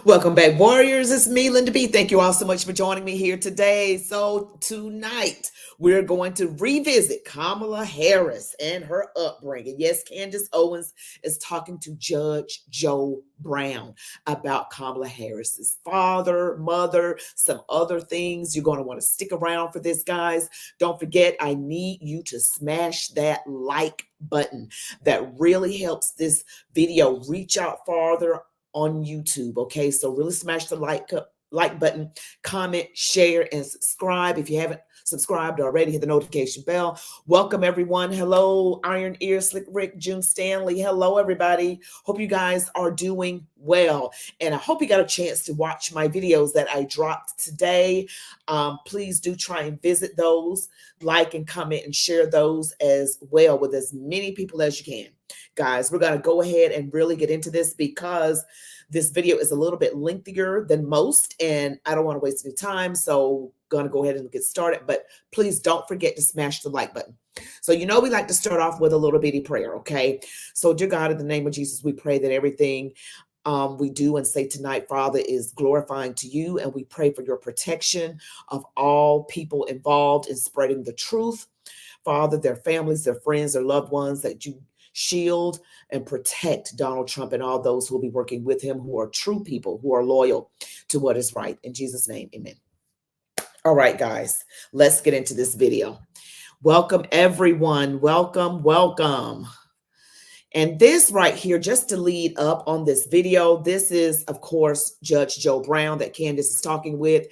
Welcome back, Warriors. It's me, Linda B. Thank you all so much for joining me here today. So, tonight we're going to revisit Kamala Harris and her upbringing. Yes, Candace Owens is talking to Judge Joe Brown about Kamala Harris's father, mother, some other things. You're going to want to stick around for this, guys. Don't forget, I need you to smash that like button. That really helps this video reach out farther on YouTube. Okay, so really smash the like button, comment, share, and subscribe. If you haven't subscribed already, hit the notification bell. Welcome everyone. Hello, Iron Ear, Slick Rick, June Stanley. Hello, everybody. Hope you guys are doing well, and I hope you got a chance to watch my videos that I dropped today. Please do try and visit those, like and comment and share those as well with as many people as you can. Guys, we're going to go ahead and really get into this because this video is a little bit lengthier than most, and I don't want to waste any time, so going to go ahead and get started. But please don't forget to smash the like button. So we like to start off with a little bitty prayer, okay? So dear God, in the name of Jesus, we pray that everything we do and say tonight, Father, is glorifying to you, and we pray for your protection of all people involved in spreading the truth. Father, their families, their friends, their loved ones, that you shield and protect Donald Trump and all those who will be working with him, who are true people, who are loyal to what is right. In Jesus' name, amen. All right, guys, let's get into this video. Welcome, everyone. Welcome, welcome. And this right here, just to lead up on this video, this is, of course, Judge Joe Brown that Candace is talking with.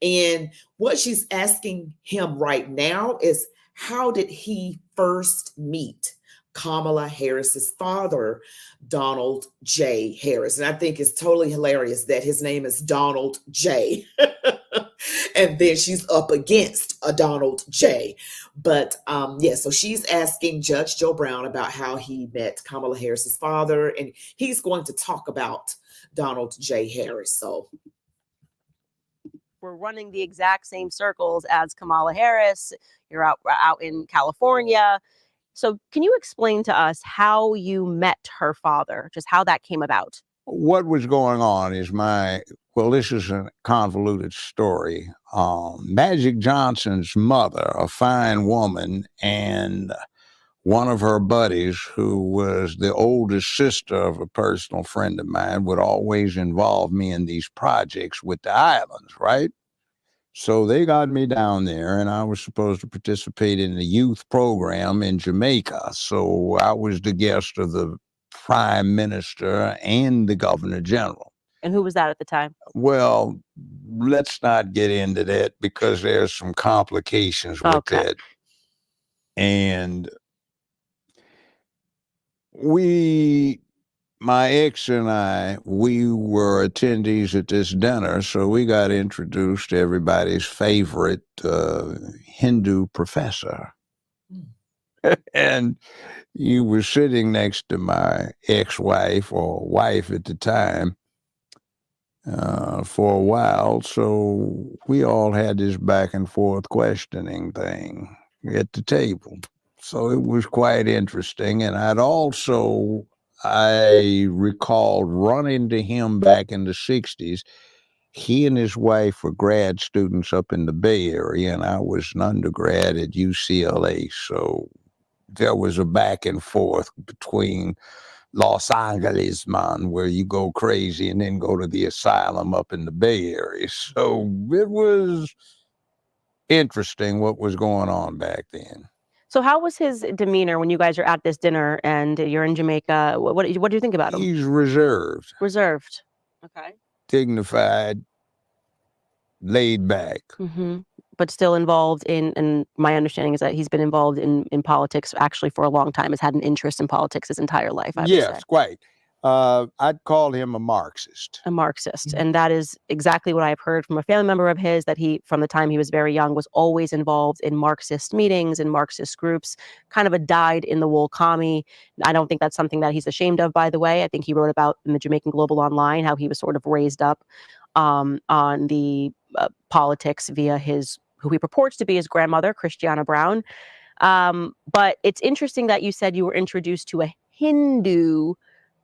And what she's asking him right now is, how did he first meet Kamala Harris's father, Donald J. Harris? And I think it's totally hilarious that his name is Donald J. And then she's up against a Donald J. But so she's asking Judge Joe Brown about how he met Kamala Harris's father, and he's going to talk about Donald J. Harris. So we're running the exact same circles as Kamala Harris. You're out in California. So can you explain to us how you met her father, just how that came about? What was going on is this is a convoluted story. Magic Johnson's mother, a fine woman, and one of her buddies, who was the oldest sister of a personal friend of mine, would always involve me in these projects with the islands, right? So they got me down there, and I was supposed to participate in the youth program in Jamaica. So I was the guest of the Prime Minister and the Governor General. And who was that at the time? Well, let's not get into that because there's some complications with that. And my ex and I, we were attendees at this dinner, so we got introduced to everybody's favorite Hindu professor. And he was sitting next to my ex-wife, or wife at the time, for a while. So we all had this back and forth questioning thing at the table. So it was quite interesting. And I recalled running to him back in the 60s. He and his wife were grad students up in the Bay Area, and I was an undergrad at UCLA. So there was a back and forth between Los Angeles, man, where you go crazy and then go to the asylum up in the Bay Area. So it was interesting what was going on back then. So how was his demeanor when you guys are at this dinner and you're in Jamaica? What do you think about him? He's reserved. Reserved. Okay. Dignified, laid back. Mm-hmm. But still involved and my understanding is that he's been involved in politics actually for a long time, has had an interest in politics his entire life, I would say. Yes, quite. I'd call him a Marxist. A Marxist. And that is exactly what I've heard from a family member of his, that he, from the time he was very young, was always involved in Marxist meetings and Marxist groups, kind of a dyed-in-the-wool commie. I don't think that's something that he's ashamed of, by the way. I think he wrote about in the Jamaican Global Online how he was sort of raised up on the politics via who he purports to be his grandmother, Christiana Brown. But it's interesting that you said you were introduced to a Hindu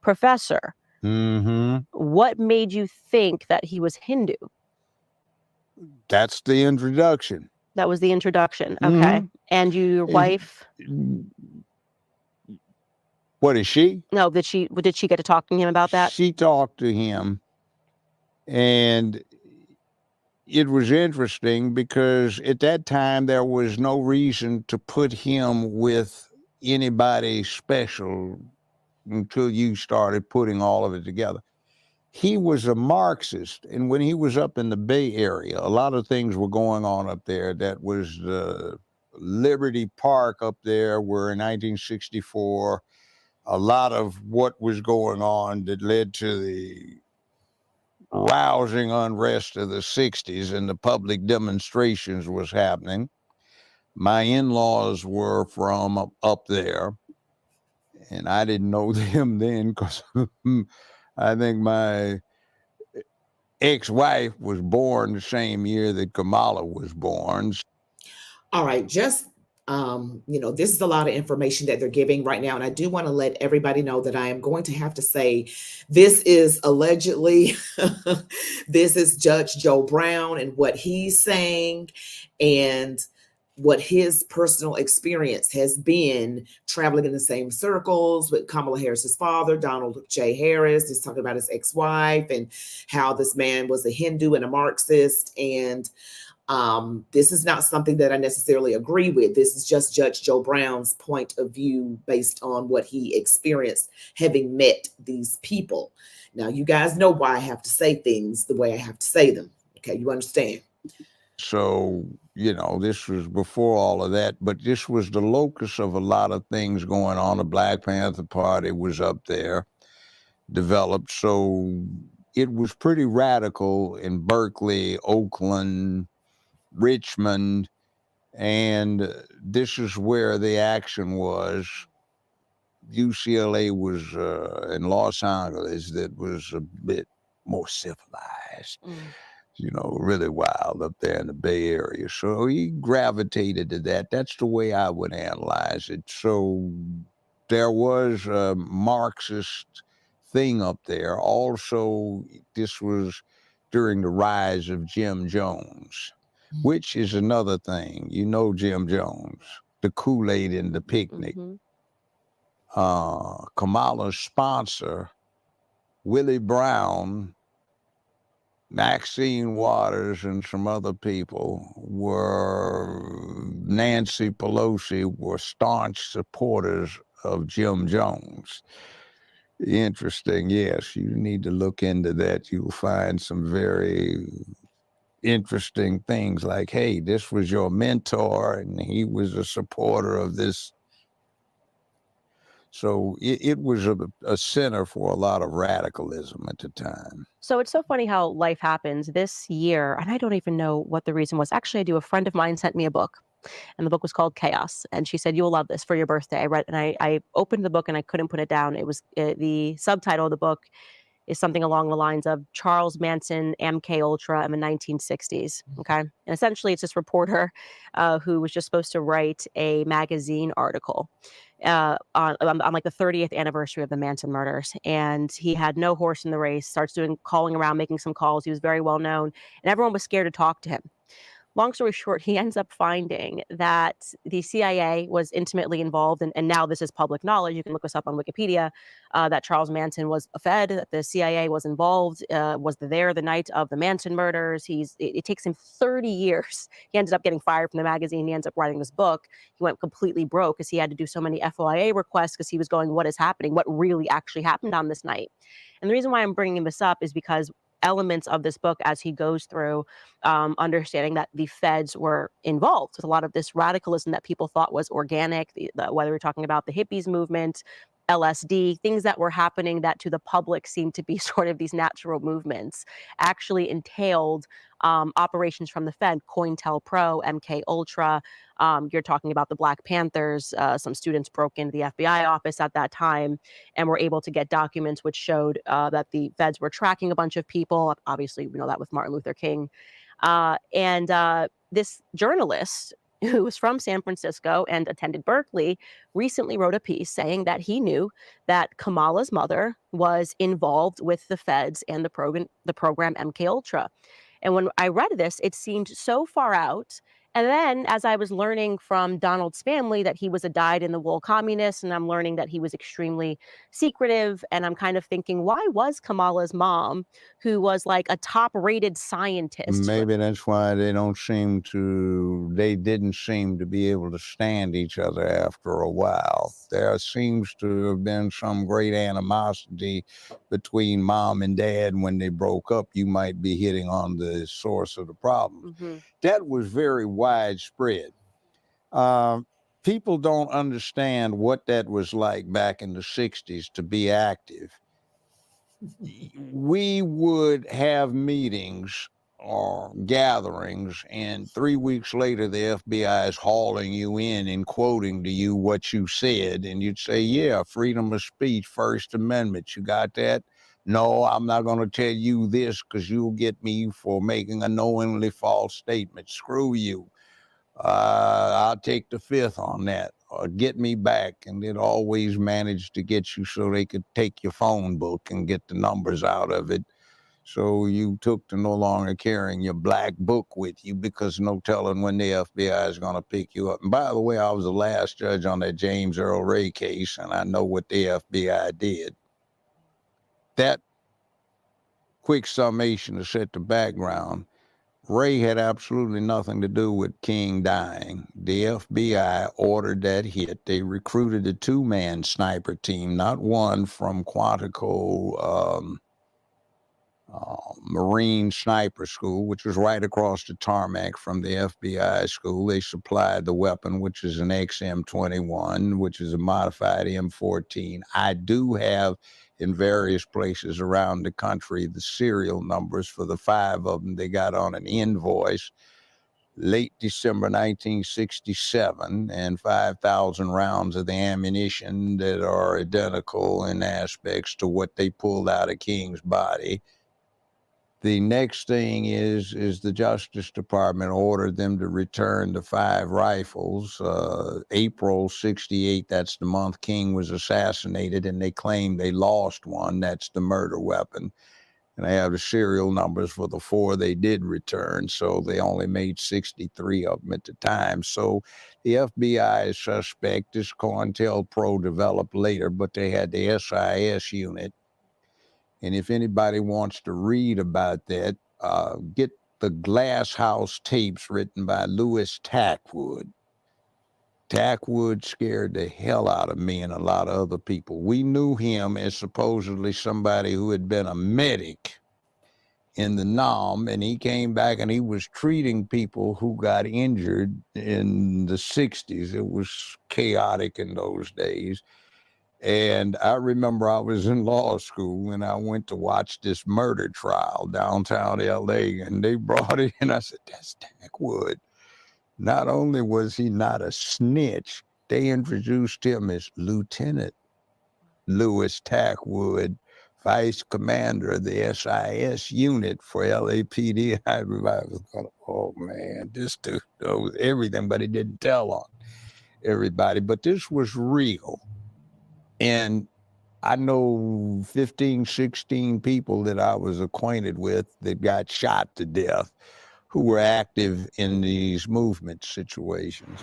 professor. Mm-hmm. What made you think that he was Hindu? That's the introduction. That was the introduction. Okay. Mhm. And your wife? What is she? No, did she get to talk to him about that? She talked to him, and it was interesting because at that time there was no reason to put him with anybody special until you started putting all of it together. He was a Marxist, and when he was up in the Bay Area, a lot of things were going on up there. That was Liberty Park up there, where in 1964, a lot of what was going on that led to the rousing unrest of the 60s and the public demonstrations was happening. My in-laws were from up there, and I didn't know them then because I think my ex-wife was born the same year that Kamala was born. All right, just this is a lot of information that they're giving right now, and I do want to let everybody know that I am going to have to say this is allegedly this is Judge Joe Brown and what he's saying, and what his personal experience has been traveling in the same circles with Kamala Harris's father, Donald J. Harris. He's talking about his ex-wife and how this man was a Hindu and a Marxist. And this is not something that I necessarily agree with. This is just Judge Joe Brown's point of view based on what he experienced having met these people. Now, you guys know why I have to say things the way I have to say them. Okay, you understand? So, this was before all of that, but this was the locus of a lot of things going on. The Black Panther Party was up there, developed. So it was pretty radical in Berkeley, Oakland, Richmond, and this is where the action was. UCLA was in Los Angeles, that was a bit more civilized. Really wild up there in the Bay Area. So he gravitated to that. That's the way I would analyze it. So there was a Marxist thing up there. Also, this was during the rise of Jim Jones, which is another thing. Jim Jones, the Kool-Aid and the picnic. Kamala's sponsor, Willie Brown, Maxine Waters, and some other people Nancy Pelosi were staunch supporters of Jim Jones. Interesting. Yes, you need to look into that. You'll find some very interesting things like, hey, this was your mentor and he was a supporter of this. So it was a center for a lot of radicalism at the time. So it's so funny how life happens this year, and I don't even know what the reason was. Actually, a friend of mine sent me a book, and the book was called Chaos, and she said, "You'll love this for your birthday." I read, and I opened the book, and I couldn't put it down. It was the subtitle of the book is something along the lines of Charles Manson, MK Ultra in the 1960s. Okay, and essentially, it's this reporter who was just supposed to write a magazine article on like the 30th anniversary of the Manson murders, and he had no horse in the race. Starts calling around, making some calls. He was very well known, and everyone was scared to talk to him. Long story short, he ends up finding that the CIA was intimately involved, and now this is public knowledge. You can look this up on Wikipedia, that Charles Manson was a Fed, that the CIA was involved, was there the night of the Manson murders. It takes him 30 years. He ended up getting fired from the magazine. He ends up writing this book. He went completely broke because he had to do so many FOIA requests because he was going, what is happening? What really actually happened on this night? And the reason why I'm bringing this up is because elements of this book, as he goes through understanding that the feds were involved with a lot of this radicalism that people thought was organic, whether we're talking about the hippies movement, LSD, things that were happening that to the public seemed to be sort of these natural movements, actually entailed operations from the Fed, COINTELPRO, MK Ultra. You're talking about the Black Panthers. Some students broke into the FBI office at that time and were able to get documents which showed that the feds were tracking a bunch of people. Obviously, we know that with Martin Luther King. And this journalist who was from San Francisco and attended Berkeley, recently wrote a piece saying that he knew that Kamala's mother was involved with the feds and the program MK Ultra. And when I read this, it seemed so far out. And then as I was learning from Donald's family that he was a dyed-in-the-wool communist, and I'm learning that he was extremely secretive, and I'm kind of thinking, why was Kamala's mom, who was like a top-rated scientist? Maybe that's why they didn't seem to be able to stand each other after a while. There seems to have been some great animosity between mom and dad. When they broke up, you might be hitting on the source of the problem. Mm-hmm. That was very widespread. People don't understand what that was like back in the 60s to be active. We would have meetings or gatherings, and 3 weeks later, the FBI is hauling you in and quoting to you what you said. And you'd say, yeah, freedom of speech, First Amendment. You got that? No, I'm not going to tell you this because you'll get me for making a knowingly false statement. Screw you. I'll take the fifth on that, or get me back. And they'd always manage to get you so they could take your phone book and get the numbers out of it. So you took to no longer carrying your black book with you, because no telling when the FBI is going to pick you up. And by the way, I was the last judge on that James Earl Ray case, and I know what the FBI did. That quick summation to set the background. Ray had absolutely nothing to do with King dying. The FBI ordered that hit. They recruited a two-man sniper team, not one, from Quantico Marine Sniper School, which was right across the tarmac from the FBI school. They supplied the weapon, which is an XM21, which is a modified M14. I do have in various places around the country the serial numbers for the 5 of them they got on an invoice late December 1967, and 5,000 rounds of the ammunition that are identical in aspects to what they pulled out of King's body. The next thing is the Justice Department ordered them to return the 5 rifles. April 68, that's the month King was assassinated, and they claim they lost one. That's the murder weapon. And they have the serial numbers for the 4 they did return, so they only made 63 of them at the time. So the FBI is suspect. This COINTELPRO developed later, but they had the SIS unit. And if anybody wants to read about that, get the Glass House tapes written by Louis Tackwood. Tackwood scared the hell out of me and a lot of other people. We knew him as supposedly somebody who had been a medic in the NOM, and he came back and he was treating people who got injured in the 60s. It was chaotic in those days. And I remember I was in law school and I went to watch this murder trial downtown LA, and they brought it in. I said, that's Tackwood. Not only was he not a snitch, they introduced him as Lieutenant Louis Tackwood, Vice Commander of the SIS unit for LAPD. I was going, oh man, this dude knows everything, but he didn't tell on everybody. But this was real. And I know 15, 16 people that I was acquainted with that got shot to death who were active in these movement situations.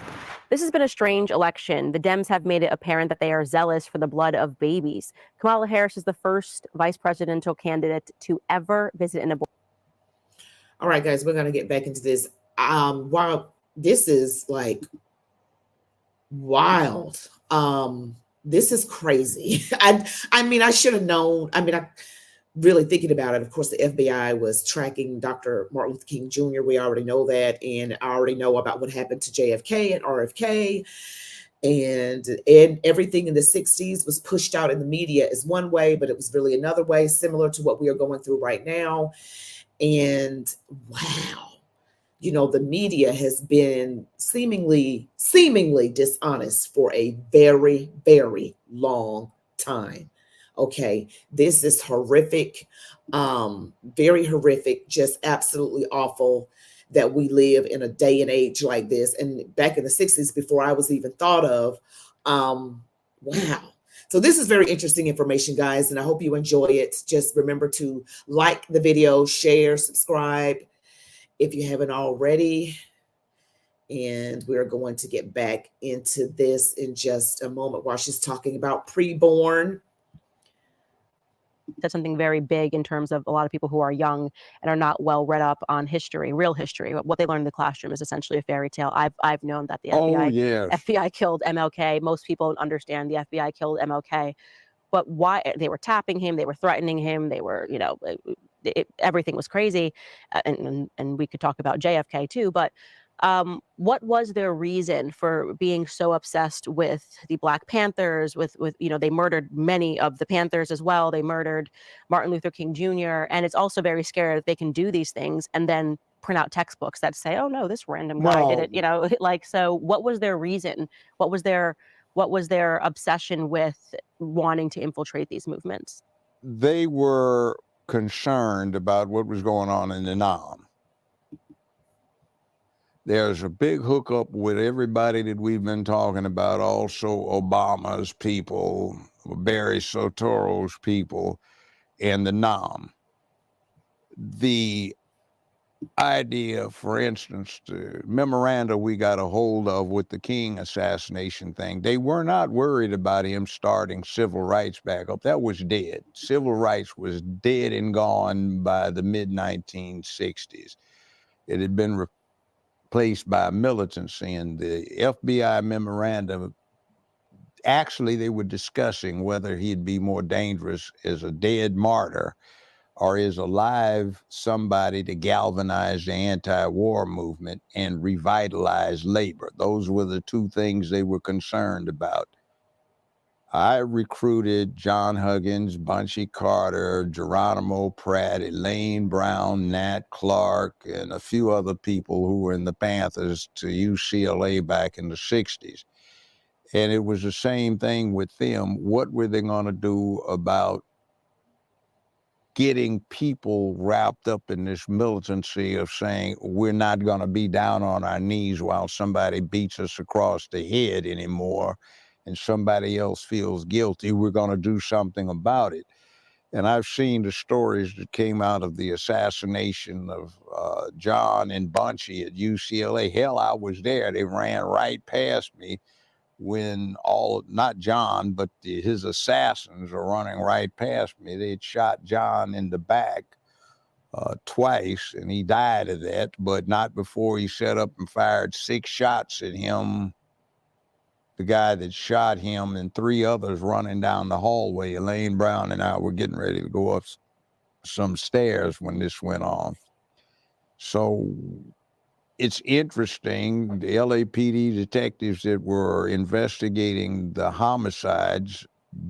This has been a strange election. The Dems have made it apparent that they are zealous for the blood of babies. Kamala Harris is the first vice presidential candidate to ever visit an abortion. All right, guys, we're going to get back into this. Wow, this is like wild. This is crazy. I mean, I should have known. I mean, I really thinking about it. Of course, the FBI was tracking Dr. Martin Luther King Jr. We already know that. And I already know about what happened to JFK and RFK. And everything in the 60s was pushed out in the media as one way, but it was really another way, similar to what we are going through right now. And wow. You know, the media has been seemingly dishonest for a very, very long time. Okay, this is horrific, very horrific, just absolutely awful. that we live in a day and age like this. And back in the 60s, before I was even thought of, wow. So this is very interesting information, guys, and I hope you enjoy it. Just remember to like the video, share, subscribe if you haven't already. And we're going to get back into this in just a moment while she's talking about preborn. That's something very big in terms of a lot of people who are young and are not well read up on history, real history. What they learn in the classroom is essentially a fairy tale. I've known that the FBI killed MLK. Most people don't understand the FBI killed MLK, but why they were tapping him, they were threatening him, they were, everything was crazy, and we could talk about JFK too, but. What was their reason for being so obsessed with the Black Panthers? With they murdered many of the Panthers as well. They murdered Martin Luther King Jr. And it's also very scary that they can do these things and then print out textbooks that say, "Oh no, this random guy did it." Like, so what was their reason? What was their obsession with wanting to infiltrate these movements? They were concerned about what was going on in the Nam. There's a big hookup with everybody that we've been talking about, also Obama's people, Barry Soetoro's people, and the Nam. The idea, for instance, the memoranda we got a hold of with the King assassination thing, they were not worried about him starting civil rights back up. That was dead. Civil rights was dead and gone by the mid-1960s. It had been replaced by militancy, and the FBI memorandum, actually they were discussing whether he'd be more dangerous as a dead martyr or as alive somebody to galvanize the anti-war movement and revitalize labor. Those were the two things they were concerned about. I recruited John Huggins, Bunchy Carter, Geronimo Pratt, Elaine Brown, Nat Clark, and a few other people who were in the Panthers to UCLA back in the 60s. And it was the same thing with them. What were they going to do about getting people wrapped up in this militancy of saying, we're not going to be down on our knees while somebody beats us across the head anymore and somebody else feels guilty. We're going to do something about it. And I've seen the stories that came out of the assassination of John and Bunchy at UCLA. Hell, I was there. They ran right past me when not John, but his assassins were running right past me. They'd shot John in the back twice, and he died of that, but not before he set up and fired 6 shots at him, the guy that shot him, and 3 others running down the hallway. Elaine Brown and I were getting ready to go up some stairs when this went on. So it's interesting, the LAPD detectives that were investigating the homicides,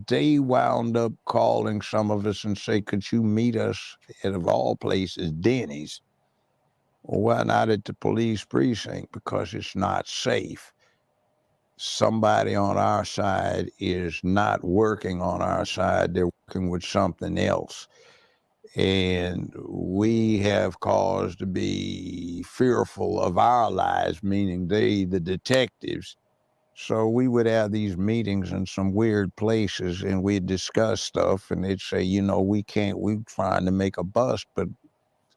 they wound up calling some of us and say, could you meet us at, of all places, Denny's? Well, why not at the police precinct? Because it's not safe. Somebody on our side is not working on our side. They're working with something else. And we have cause to be fearful of our lives, meaning they, the detectives. So we would have these meetings in some weird places and we'd discuss stuff, and they'd say, we're trying to make a bust, but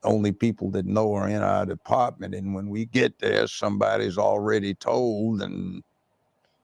only people that know are in our department. And when we get there, somebody's already told, and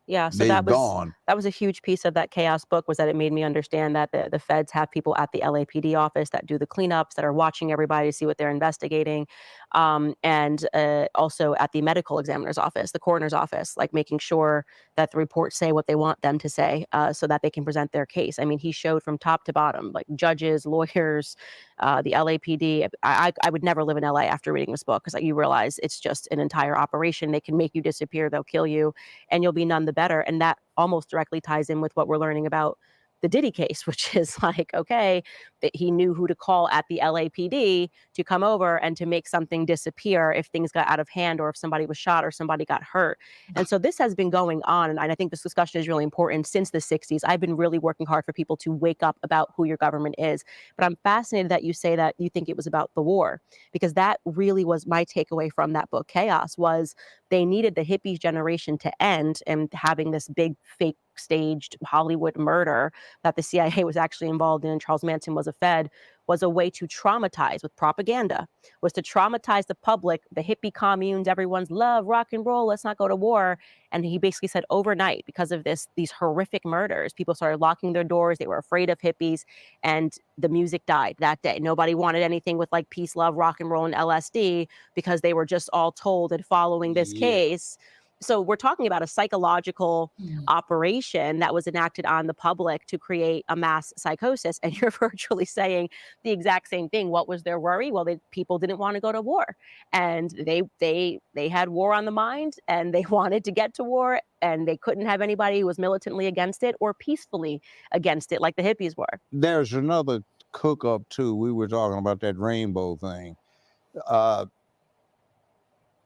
yeah, so they've gone. That was a huge piece of that chaos book, was that it made me understand that the feds have people at the LAPD office that do the cleanups, that are watching everybody to see what they're investigating, and also at the medical examiner's office, the coroner's office, like making sure that the reports say what they want them to say, so that they can present their case. I mean, he showed from top to bottom, like judges, lawyers, the LAPD. I would never live in LA after reading this book, because you realize it's just an entire operation. They can make you disappear, they'll kill you, and you'll be none the better. And that almost directly ties in with what we're learning about the Diddy case, which is like, okay, that he knew who to call at the LAPD to come over and to make something disappear if things got out of hand or if somebody was shot or somebody got hurt. And so this has been going on. And I think this discussion is really important since the 60s. I've been really working hard for people to wake up about who your government is. But I'm fascinated that you say that you think it was about the war, because that really was my takeaway from that book, Chaos, was they needed the hippies generation to end, and having this big fake staged Hollywood murder that the CIA was actually involved in and Charles Manson was a Fed, was a way to traumatize with propaganda, was to traumatize the public, the hippie communes, everyone's love, rock and roll, let's not go to war. And he basically said overnight, because of these horrific murders, people started locking their doors. They were afraid of hippies, and the music died that day. Nobody wanted anything with like peace, love, rock and roll, and LSD, because they were just all told and following this case. So we're talking about a psychological operation that was enacted on the public to create a mass psychosis. And you're virtually saying the exact same thing. What was their worry? Well, people didn't want to go to war, and they had war on the mind, and they wanted to get to war, and they couldn't have anybody who was militantly against it or peacefully against it like the hippies were. There's another cook up too. We were talking about that rainbow thing.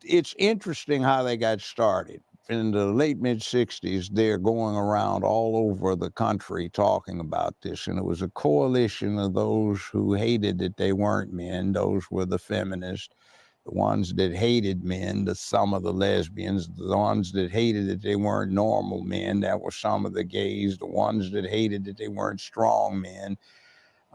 It's interesting how they got started. In the late mid-60s, they're going around all over the country talking about this. And it was a coalition of those who hated that they weren't men. Those were the feminists. The ones that hated men, some of the lesbians. The ones that hated that they weren't normal men, that were some of the gays. The ones that hated that they weren't strong men.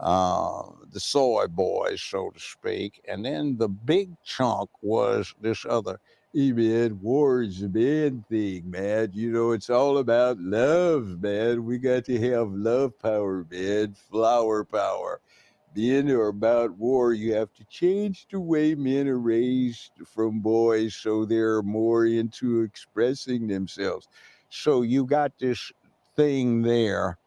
The soy boys, so to speak. And then the big chunk was this other, hey man, war is a man thing, man. You know, it's all about love, man. We got to have love power, man, flower power. Men are about war. You have to change the way men are raised from boys so they're more into expressing themselves. So you got this thing there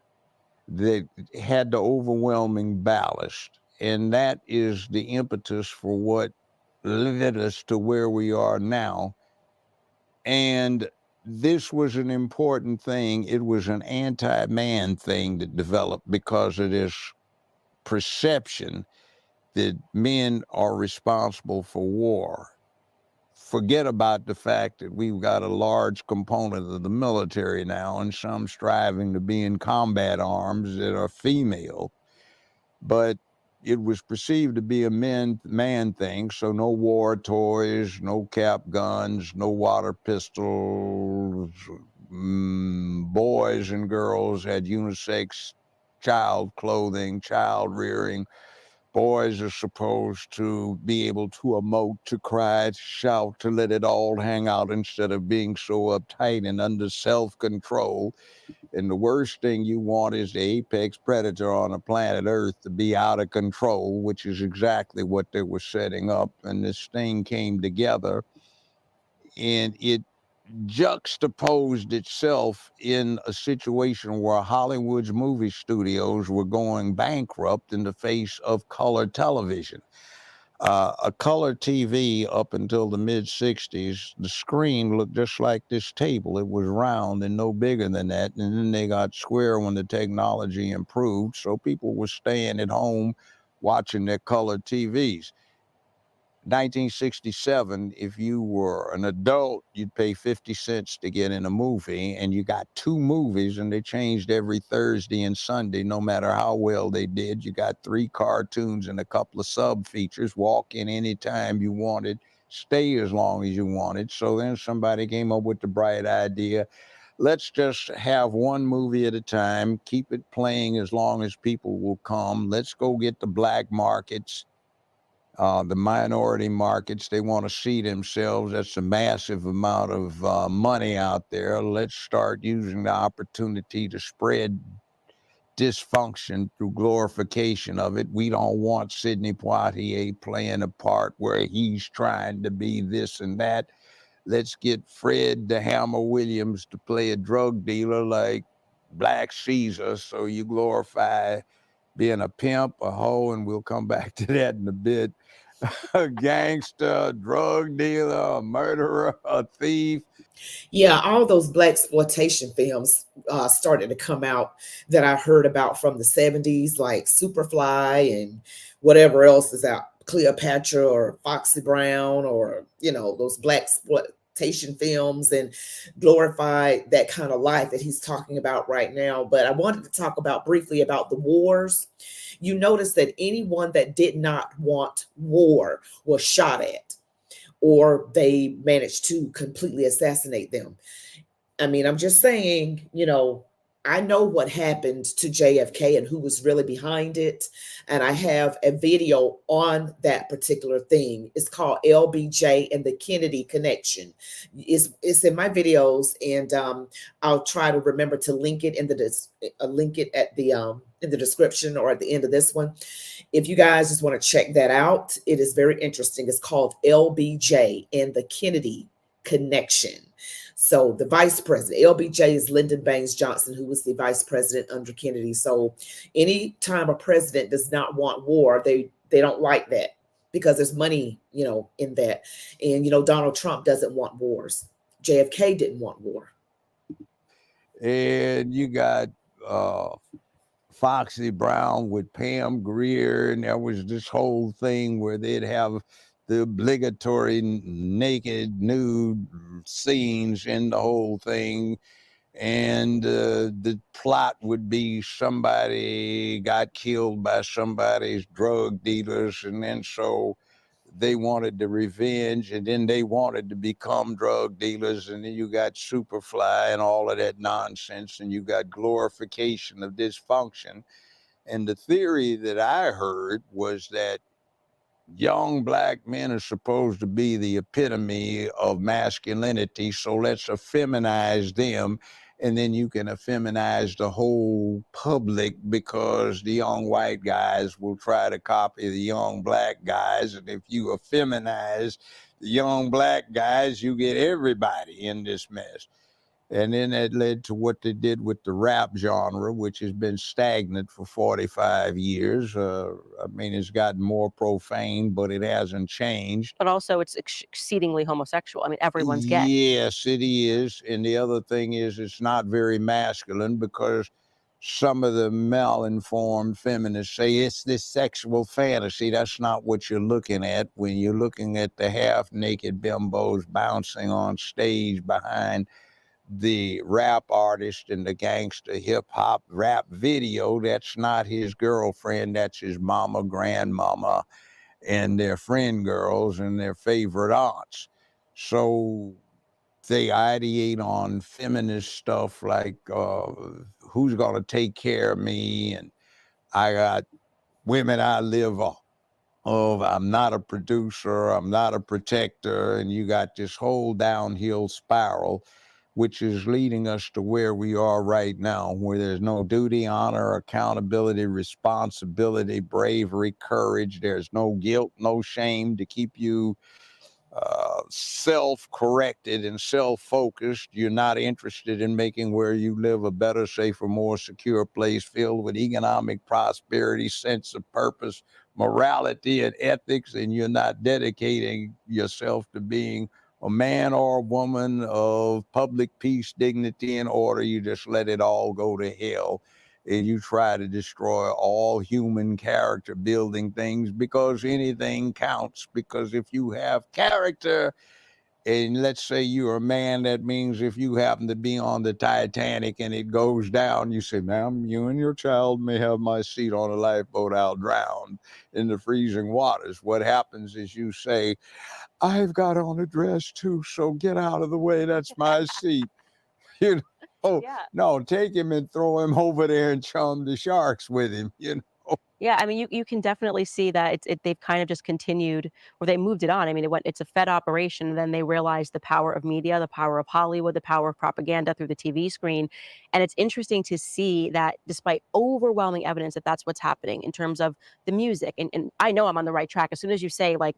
that had the overwhelming ballast. And that is the impetus for what led us to where we are now. And this was an important thing. It was an anti-man thing that developed because of this perception that men are responsible for war. Forget about the fact that we've got a large component of the military now, and some striving to be in combat arms that are female. But it was perceived to be a man thing, so no war toys, no cap guns, no water pistols. Boys and girls had unisex child clothing, child rearing. Boys are supposed to be able to emote, to cry, to shout, to let it all hang out instead of being so uptight and under self-control. And the worst thing you want is the apex predator on the planet Earth to be out of control, which is exactly what they were setting up. And this thing came together, and it juxtaposed itself in a situation where Hollywood's movie studios were going bankrupt in the face of color television. A color TV up until the mid-60s, the screen looked just like this table. It was round and no bigger than that. And then they got square when the technology improved. So people were staying at home watching their color TVs. 1967, if you were an adult, you'd pay 50 cents to get in a movie, and you got two movies, and they changed every Thursday and Sunday, no matter how well they did. You got 3 cartoons and a couple of sub features. Walk in anytime you wanted, stay as long as you wanted. So then somebody came up with the bright idea, let's just have one movie at a time, keep it playing as long as people will come. Let's go get the black markets, the minority markets. They want to see themselves. That's a massive amount of money out there. Let's start using the opportunity to spread dysfunction through glorification of it. We don't want Sidney Poitier playing a part where he's trying to be this and that. Let's get Fred the Hammer Williams to play a drug dealer like Black Caesar, so you glorify being a pimp, a hoe, and we'll come back to that in a bit. A gangster, a drug dealer, a murderer, a thief. Yeah, all those black exploitation films started to come out that I heard about from the 70s, like Superfly and whatever else is out, Cleopatra or Foxy Brown, or, those black exploitation films, and glorify that kind of life that he's talking about right now. But I wanted to talk about briefly about the wars. You notice that anyone that did not want war was shot at, or they managed to completely assassinate them. I mean, I'm just saying, I know what happened to JFK and who was really behind it. And I have a video on that particular thing. It's called LBJ and the Kennedy Connection. It's in my videos, and I'll try to remember to link it in link it at the in the description or at the end of this one. If you guys just want to check that out, it is very interesting. It's called LBJ and the Kennedy Connection. So the vice president, LBJ, is Lyndon Baines Johnson, who was the vice president under Kennedy. So anytime a president does not want war, they don't like that, because there's money, in that. And, Donald Trump doesn't want wars. JFK didn't want war. And you got Foxy Brown with Pam Grier, and there was this whole thing where they'd have the obligatory naked, nude scenes in the whole thing. And the plot would be somebody got killed by somebody's drug dealers, and then so they wanted the revenge, and then they wanted to become drug dealers, and then you got Superfly and all of that nonsense, and you got glorification of dysfunction. And the theory that I heard was that young black men are supposed to be the epitome of masculinity, so let's effeminize them, and then you can effeminize the whole public, because the young white guys will try to copy the young black guys, and if you effeminize the young black guys, you get everybody in this mess. And then that led to what they did with the rap genre, which has been stagnant for 45 years. I mean, it's gotten more profane, but it hasn't changed. But also, it's exceedingly homosexual. I mean, everyone's gay. Yes, it is. And the other thing is, it's not very masculine, because some of the malinformed feminists say it's this sexual fantasy. That's not what you're looking at when you're looking at the half-naked bimbos bouncing on stage behind the rap artist and the gangster hip hop rap video. That's not his girlfriend. That's his mama, grandmama, and their friend girls and their favorite aunts. So they ideate on feminist stuff like who's going to take care of me, and I got women I live off of. I'm not a producer. I'm not a protector. And you got this whole downhill spiral, which is leading us to where we are right now, where there's no duty, honor, accountability, responsibility, bravery, courage. There's no guilt, no shame to keep you self-corrected and self-focused. You're not interested in making where you live a better, safer, more secure place filled with economic prosperity, sense of purpose, morality, and ethics, and you're not dedicating yourself to being a man or a woman of public peace, dignity, and order. You just let it all go to hell, and you try to destroy all human character building things, because anything counts. Because if you have character, and let's say you're a man, that means if you happen to be on the Titanic and it goes down, you say, ma'am, you and your child may have my seat on a lifeboat. I'll drown in the freezing waters. What happens is you say, I've got on a dress too, so get out of the way. That's my seat. You know? Oh, Yeah. no, take him and throw him over there and chum the sharks with him, Yeah, I mean, you can definitely see that they've kind of just continued, or they moved it on. I mean, it's a Fed operation, and then they realized the power of media, the power of Hollywood, the power of propaganda through the TV screen. And it's interesting to see that despite overwhelming evidence that that's what's happening in terms of the music, and I know I'm on the right track. As soon as you say like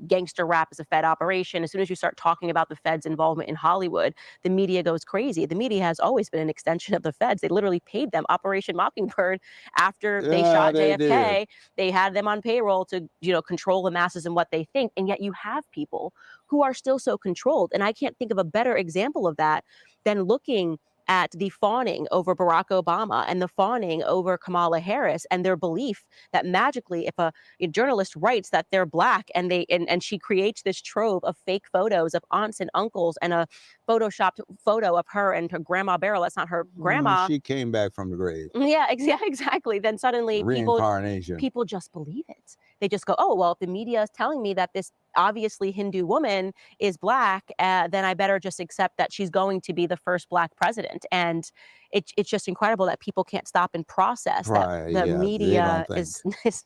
gangster rap is a Fed operation, as soon as you start talking about the Fed's involvement in Hollywood, the media goes crazy. The media has always been an extension of the Feds. They literally paid them. Operation Mockingbird, after they shot JFK, MLK, they had them on payroll to, control the masses and what they think. And yet you have people who are still so controlled. And I can't think of a better example of that than looking at the fawning over Barack Obama and the fawning over Kamala Harris, and their belief that magically, if a journalist writes that they're Black and and she creates this trove of fake photos of aunts and uncles and a photoshopped photo of her and her grandma Beryl, that's not her grandma. She came back from the grave. Yeah, exactly. Then suddenly Reincarnation. people just believe it. They just go, oh, well, if the media is telling me that this obviously Hindu woman is Black, then I better just accept that she's going to be the first Black president. And it's just incredible that people can't stop and process that the media is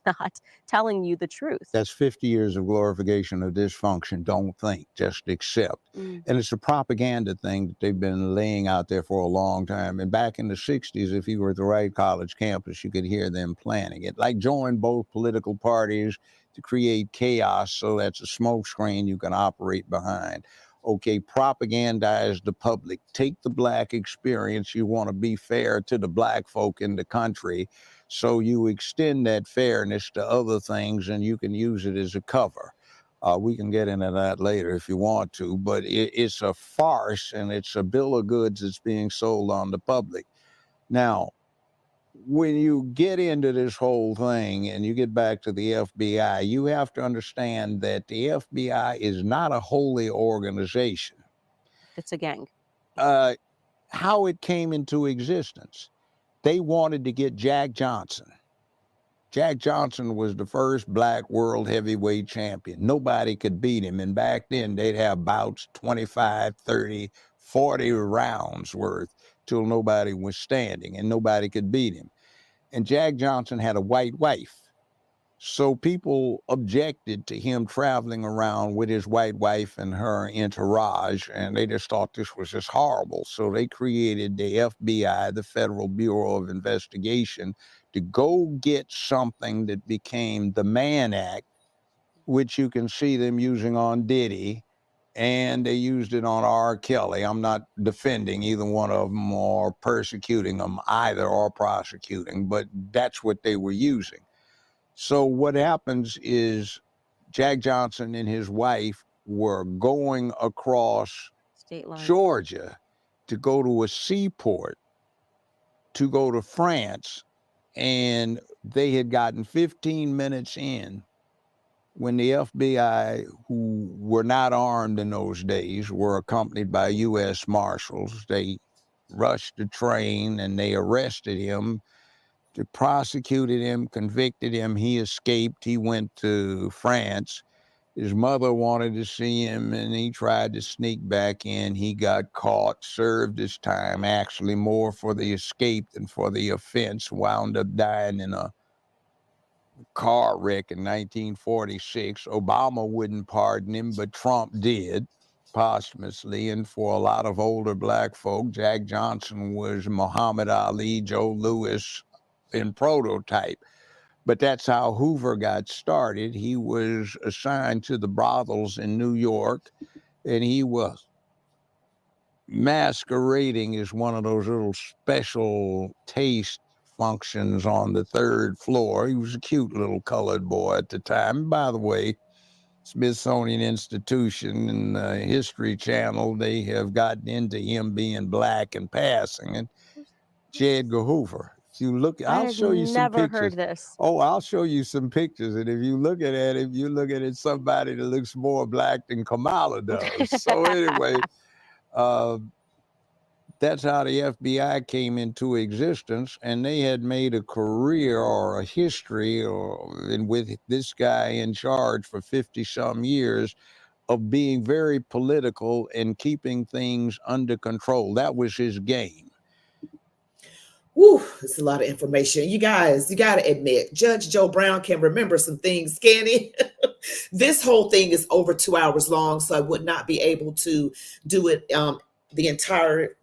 not telling you the truth. That's 50 years of glorification of dysfunction. Don't think, just accept. And it's a propaganda thing that they've been laying out there for a long time. And back in the 60s, if you were at the right college campus, you could hear them planning it. Like join both political parties to create chaos, so that's a smoke screen you can operate behind. Okay, propagandize the public. Take the Black experience. You want to be fair to the Black folk in the country, so you extend that fairness to other things, and you can use it as a cover. We can get into that later if you want to, but it's a farce, and it's a bill of goods that's being sold on the public. Now, when you get into this whole thing and you get back to the FBI, you have to understand that the FBI is not a holy organization. It's a gang. How it came into existence. They wanted to get Jack Johnson. Jack Johnson was the first Black world heavyweight champion. Nobody could beat him. And back then they'd have bouts 25, 30, 40 rounds worth till nobody was standing and nobody could beat him. And Jack Johnson had a white wife. So people objected to him traveling around with his white wife and her entourage, and they just thought this was just horrible. So they created the FBI, the Federal Bureau of Investigation, to go get something that became the Mann Act, which you can see them using on Diddy, and they used it on R. Kelly. I'm not defending either one of them or persecuting them either or prosecuting, but that's what they were using. So what happens is Jack Johnson and his wife were going across State line. Georgia to go to a seaport to go to France, and they had gotten 15 minutes in when the FBI, who were not armed in those days, were accompanied by U.S. Marshals. They rushed the train and they arrested him. They prosecuted him, convicted him. He escaped. He went to France. His mother wanted to see him, and he tried to sneak back in. He got caught, served his time, actually more for the escape than for the offense, wound up dying in a car wreck in 1946. Obama wouldn't pardon him, but Trump did posthumously. And for a lot of older Black folk, Jack Johnson was Muhammad Ali, Joe Louis in prototype. But that's how Hoover got started. He was assigned to the brothels in New York, and he was masquerading as one of those little special taste functions on the third floor. He was a cute little colored boy at the time. And by the way, Smithsonian Institution and the History Channel, they have gotten into him being Black and passing. And J. Edgar Hoover. If you look, I'll show you some pictures. I've never heard this. Oh, I'll show you some pictures. And if you look at him, you're looking at somebody that looks more Black than Kamala does. So anyway, that's how the FBI came into existence, and they had made a career or a history and with this guy in charge for 50-some years of being very political and keeping things under control. That was his game. Woo, it's a lot of information. You guys, you got to admit, Judge Joe Brown can remember some things, can he? This whole thing is over 2 hours long, so I would not be able to do it the entire,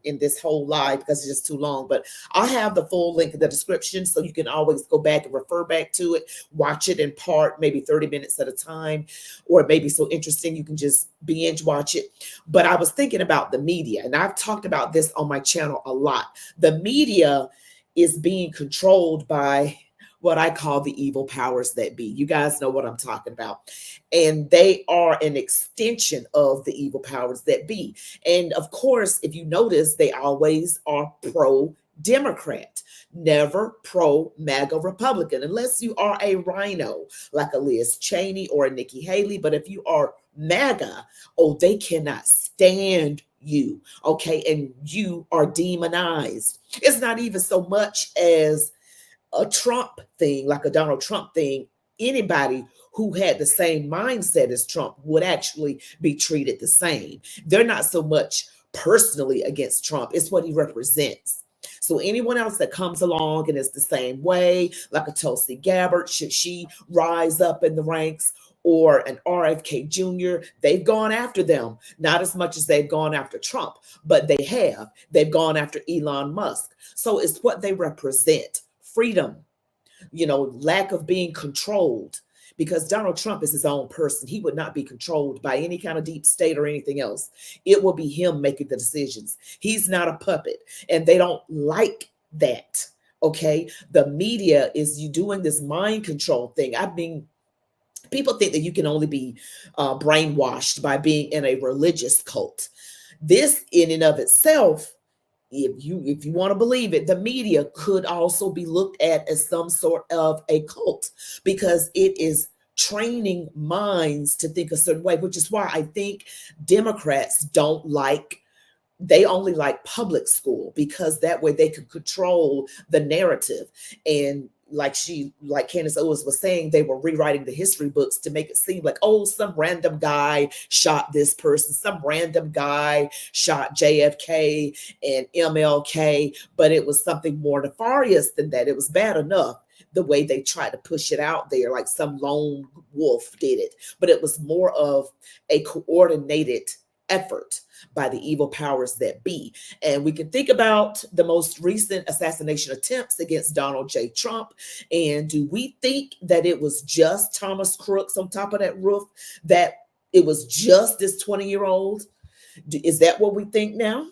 in this whole live because it's just too long. But I'll have the full link in the description, so you can always go back and refer back to it, watch it in part, maybe 30 minutes at a time, or it may be so interesting you can just binge watch it. But I was thinking about the media, and I've talked about this on my channel a lot. The media is being controlled by what I call the evil powers that be. You guys know what I'm talking about. And they are an extension of the evil powers that be. And of course, if you notice, they always are pro Democrat, never pro MAGA Republican, unless you are a rhino like a Liz Cheney or a Nikki Haley. But if you are MAGA, oh, they cannot stand you. Okay. And you are demonized. It's not even so much as a Trump thing, like a Donald Trump thing. Anybody who had the same mindset as Trump would actually be treated the same. They're not so much personally against Trump, it's what he represents. So anyone else that comes along and is the same way, like a Tulsi Gabbard, should she rise up in the ranks, or an RFK Jr., they've gone after them, not as much as they've gone after Trump, but they have. They've gone after Elon Musk. So it's what they represent. Freedom, lack of being controlled, because Donald Trump is his own person. He would not be controlled by any kind of deep state or anything else. It will be him making the decisions. He's not a puppet, and they don't like that. Okay. The media is doing this mind control thing. I mean, people think that you can only be brainwashed by being in a religious cult. This in and of itself, if you want to believe it, the media could also be looked at as some sort of a cult, because it is training minds to think a certain way, which is why I think Democrats they only like public school, because that way they could control the narrative. And like Candace Owens was saying, they were rewriting the history books to make it seem like, oh, some random guy shot this person, some random guy shot JFK and MLK, but it was something more nefarious than that. It was bad enough the way they tried to push it out there, like some lone wolf did it, but it was more of a coordinated effort by the evil powers that be. And we can think about the most recent assassination attempts against Donald J. Trump. And do we think that it was just Thomas Crooks on top of that roof, that it was just this 20-year-old? Is that what we think now?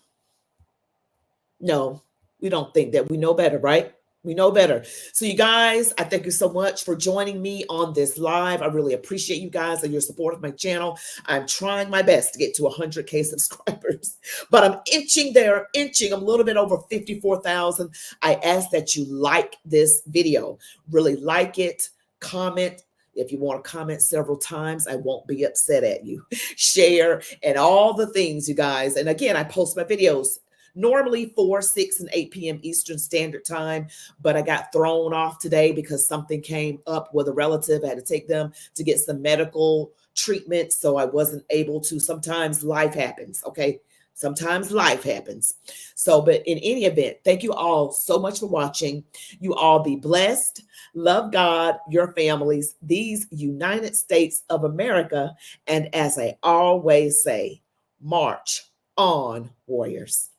No, we don't think that. We know better, right? We know better. So you guys, I thank you so much for joining me on this live. I really appreciate you guys and your support of my channel. I'm trying my best to get to 100K subscribers, but I'm inching there, I'm a little bit over 54,000. I ask that you like this video, really like it, comment. If you want to comment several times, I won't be upset at you. Share and all the things, you guys. And again, I post my videos normally 4, 6, and 8 p.m. Eastern Standard Time, but I got thrown off today because something came up with a relative. I had to take them to get some medical treatment, so I wasn't able to. Sometimes life happens, okay? Sometimes life happens. So, but in any event, thank you all so much for watching. You all be blessed. Love God, your families, these United States of America, and as I always say, march on, warriors.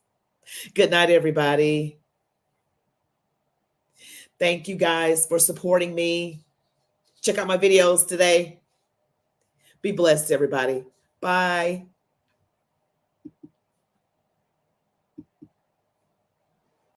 Good night, everybody. Thank you guys for supporting me. Check out my videos today. Be blessed, everybody. Bye.